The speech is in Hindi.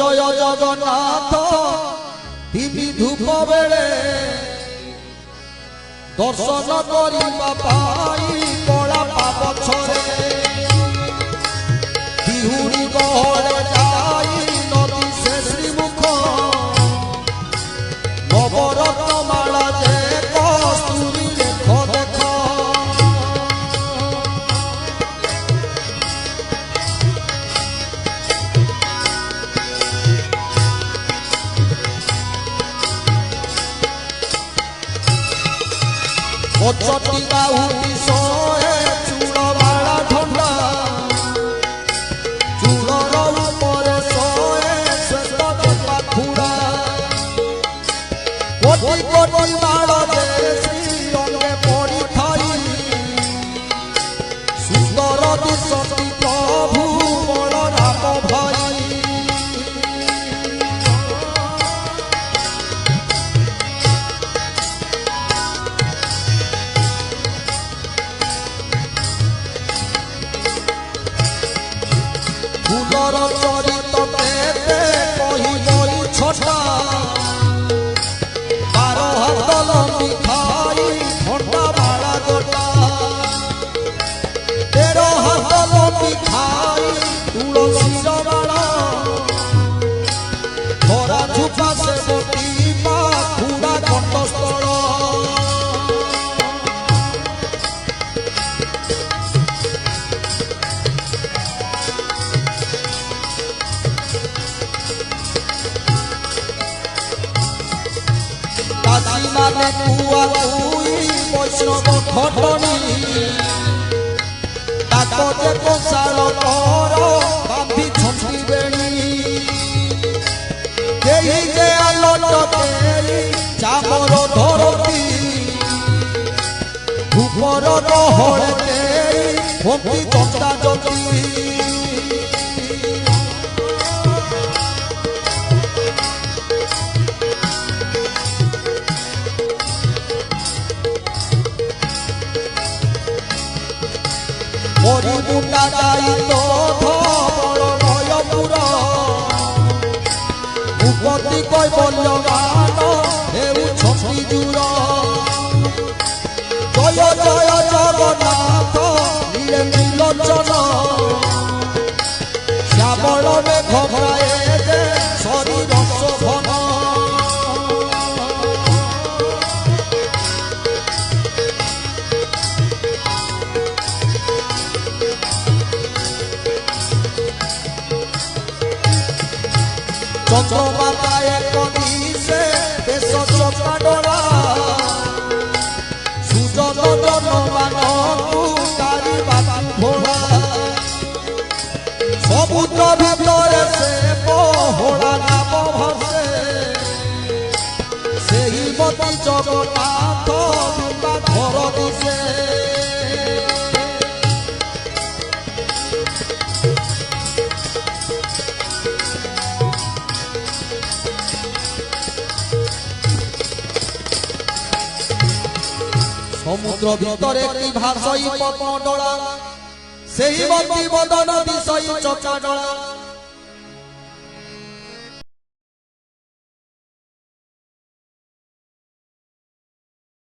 जय जगन्नाथ टीवी धूप बेले दर्शन करिबा पाई कला पछरे बिहुरी गहले जाई नदी से श्रीमुख नवरत्न माला जे कस्तूरी देख देख चटी गाउटी सोए चूड़ बाड़ा ठंडा चूड़र ऊपर सोए श्वेत पाखुड़ा कोटि कोटि बाड़ जे श्री अंगे पड़ी थाई सुंदर दिशती प्रभु बलराम भाई फूलर चरित केते कही गई छोटा 12 हाथ लंबी खाई ठंडा बाड़ा गोटा 13 हाथ लंबी खाई तुलसी बाड़ा धरा झुपा से बोटी पाखुड़ा कंठस्थल काशी माने कुआ कुई वैष्णव घटनी ताको जे कोसाल कर बांधी छंटी बेणी केही जे आलोट केरी चामर धरती ऊपर गहल केरी भक्ति चंदा जती मुंडा जाई तो धबल भयपुर भूपति कैबल्यवान हेउ छठी जुर जय जय जगन्नाथ नीले नीलोचन श्यामल में घबराए जे शरीर शोभन चंद्रमा एक दिशे देश चक्का डोला सुजन जनमान तारी बाबू भोला सबुज भीतर से पहड़ा नाम भसे से ही मती जगन्नाथ घर दिशे समुद्र भितरे की भाषई पद्मडला से ही बंदी बदन दिशई चका डला